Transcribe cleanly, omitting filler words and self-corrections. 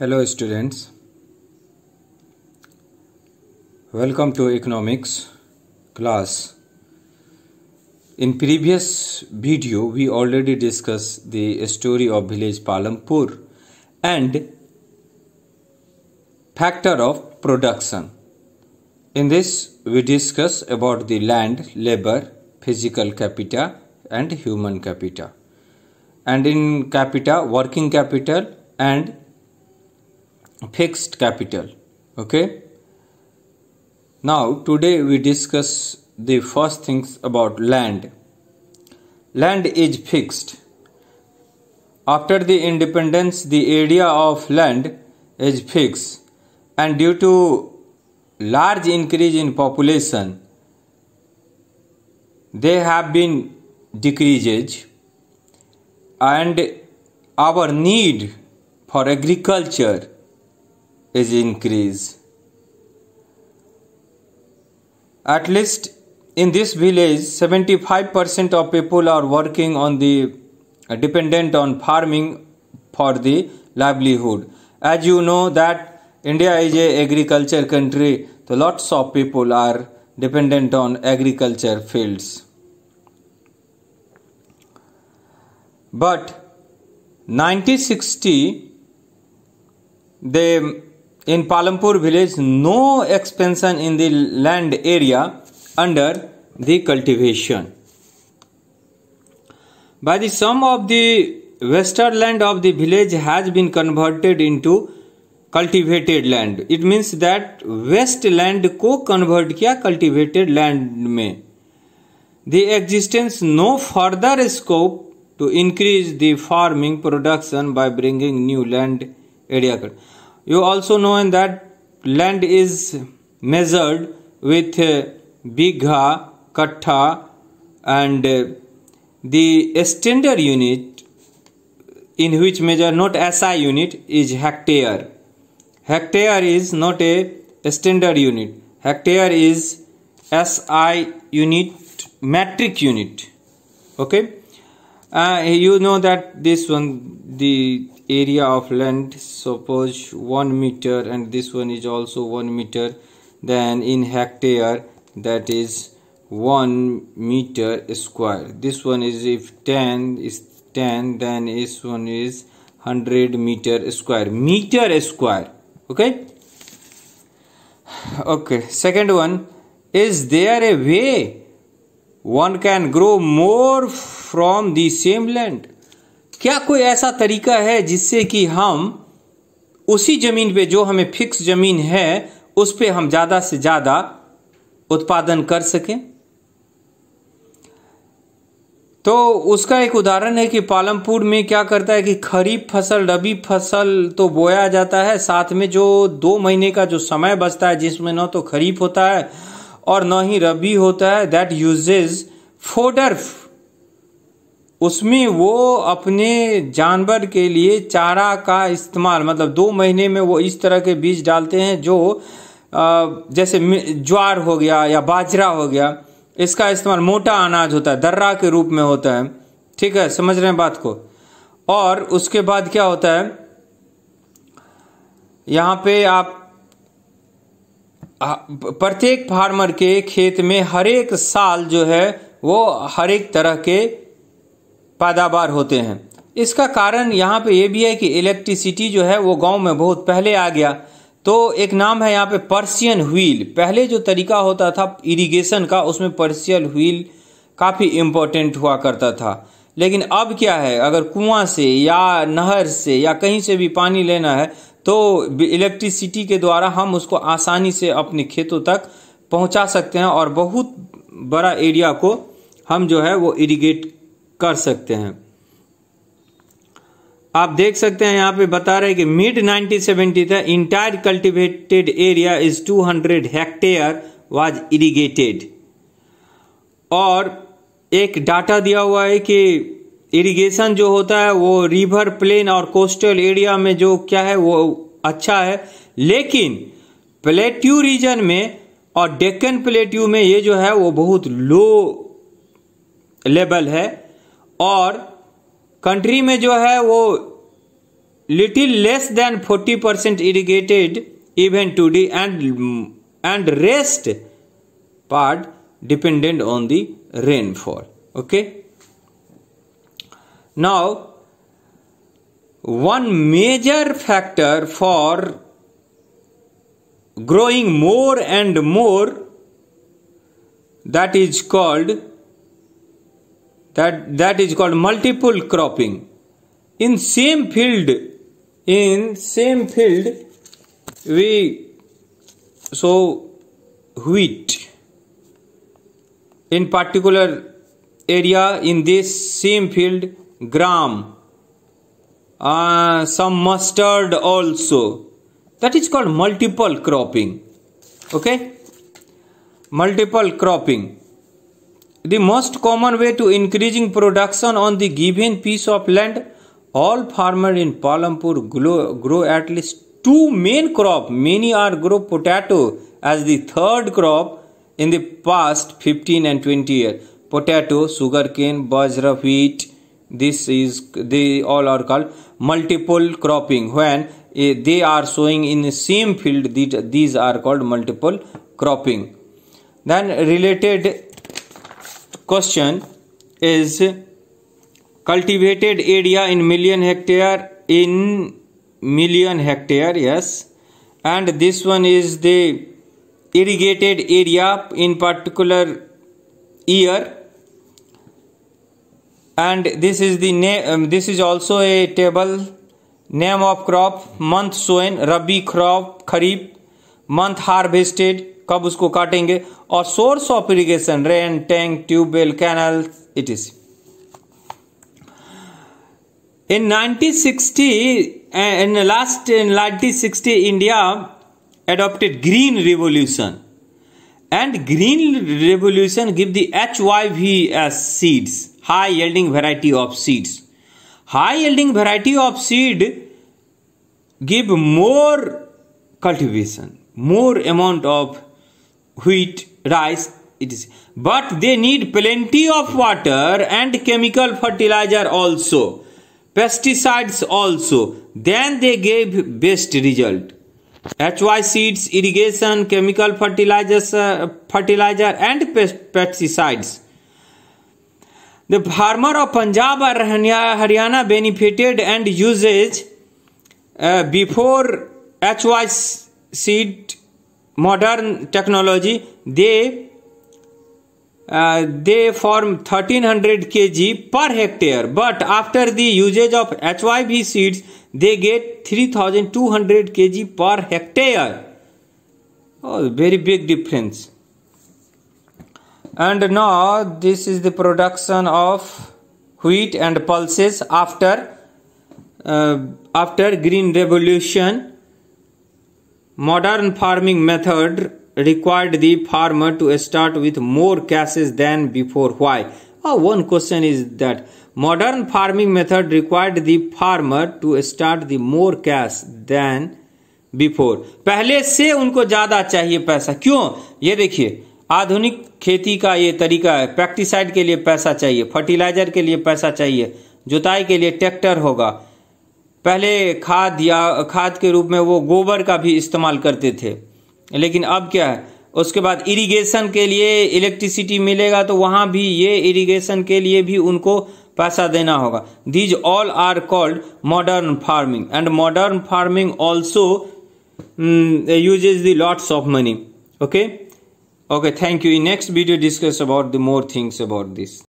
Hello students, welcome to economics class. In previous video we already discussed the story of village Palampur and factor of production. In this we discuss about the land, labor, physical capital and human capital, and in capita working capital and fixed capital. Okay, now today we discuss the first things about land. Land is fixed. After the independence the area of land is fixed, and due to large increase in population they have been decreased, and our need for agriculture is increased. At least in this village 75% of people are working on the dependent on farming for the livelihood. As you know that India is a agriculture country, so lots of people are dependent on agriculture fields. But 1960 in Palampur village no expansion in the land area under the cultivation. By the sum of the western land of the village has been converted into cultivated land. It means that west land को convert किया cultivated land में. The existence no further scope to increase the farming production by bringing new land area. You also know that land is measured with bigha, kattha, and the standard unit in which measure not SI unit is hectare. Hectare is not a standard unit. Hectare is SI unit, metric unit. Okay. You know that this one, the area of land, suppose 1 meter, and this one is also 1 meter, then in hectare that is 1 meter square. This one is, if 10 is 10, then this one is 100 meter square. Meter square. Okay. Okay. Second one, is there a way one can grow more from the same land? क्या कोई ऐसा तरीका है जिससे कि हम उसी जमीन पे, जो हमें फिक्स जमीन है, उस पे हम ज्यादा से ज्यादा उत्पादन कर सकें? तो उसका एक उदाहरण है कि पालमपुर में क्या करता है कि खरीफ फसल, रबी फसल तो बोया जाता है, साथ में जो 2 महीने का जो समय बचता है जिसमें न तो खरीफ होता है और न ही रबी होता है, दैट यूजेस फोडर, उसमें वो अपने जानवर के लिए चारा का इस्तेमाल, मतलब 2 महीने में वो इस तरह के बीज डालते हैं जो जैसे ज्वार हो गया या बाजरा हो गया, इसका इस्तेमाल मोटा अनाज होता है, दर्रा के रूप में होता है. ठीक है, समझ रहे हैं बात को. और उसके बाद क्या होता है, यहां पे आप प्रत्येक फार्मर के खेत में हर एक साल जो है वो हर एक तरह के पैदावार होते हैं. इसका कारण यहाँ पे ये भी है कि इलेक्ट्रिसिटी जो है वो गांव में बहुत पहले आ गया. तो एक नाम है यहाँ पे पर्शियन व्हील. पहले जो तरीका होता था इरिगेशन का, उसमें पर्शियन व्हील काफ़ी इम्पोर्टेंट हुआ करता था. लेकिन अब क्या है, अगर कुआं से या नहर से या कहीं से भी पानी लेना है तो इलेक्ट्रिसिटी के द्वारा हम उसको आसानी से अपने खेतों तक पहुंचा सकते हैं और बहुत बड़ा एरिया को हम जो है वो इरिगेट कर सकते हैं. आप देख सकते हैं यहाँ पे बता रहे हैं कि मिड 1970 तक entire cultivated area is 200 hectare was irrigated. और एक डाटा दिया हुआ है कि इरिगेशन जो होता है वो रिवर प्लेन और कोस्टल एरिया में जो क्या है वो अच्छा है, लेकिन प्लेट्यू रीजन में और डेक्कन प्लेट्यू में ये जो है वो बहुत लो लेवल है. और कंट्री में जो है वो little less than 40% irrigated even today, and rest part dependent on the rainfall. Okay. Now, one major factor for growing more and more, that is called multiple cropping. In same field we sow wheat in particular area, in this same field gram, some mustard also. That is called multiple cropping. Okay, multiple cropping. The most common way to increasing production on the given piece of land. All farmers in Palampur grow at least two main crops. Many are grow potato as the third crop in the past 15 and 20 years. Potato, sugarcane, bajra, wheat. They all are called multiple cropping. When they are sowing in the same field, these are called multiple cropping. Then related question is cultivated area in million hectare, yes, and this one is the irrigated area in particular year, and this is the name. This is also a table. Name of crop, month sown, Rabi crop, Kharif, month harvested, कब उसको काटेंगे, और source of irrigation, rain, tank, tubewell, canal, etc. In 1960, India adopted Green Revolution, and Green Revolution give the HYV as seeds, high yielding variety of seeds. High yielding variety of seed give more cultivation, more amount of wheat, rice, etc. But they need plenty of water and chemical fertilizer also, pesticides also. Then they gave best result. HY seeds, irrigation, chemical fertilizer and pesticides. The farmer of Punjab or Haryana benefited and uses before HY seed modern technology. They form 1300 kg per hectare, but after the usage of HYV seeds they get 3200 kg per hectare. Oh, very big difference. And now this is the production of wheat and pulses after Green Revolution. Modern farming method required the farmer to start with more cases than before. Why? One question is that modern farming method required the farmer to start the more cash than before. पहले से उनको ज्यादा चाहिए पैसा. क्यों? ये देखिए, आधुनिक खेती का ये तरीका है. पेस्टिसाइड के लिए पैसा चाहिए, फर्टिलाइजर के लिए पैसा चाहिए, जुताई के लिए ट्रैक्टर होगा. पहले खाद के रूप में वो गोबर का भी इस्तेमाल करते थे, लेकिन अब क्या है, उसके बाद इरिगेशन के लिए इलेक्ट्रिसिटी मिलेगा तो वहां भी ये इरिगेशन के लिए भी उनको पैसा देना होगा. These all are called modern farming, and modern farming also uses the lots of money. Okay, thank you. In next video discuss about the more things about this.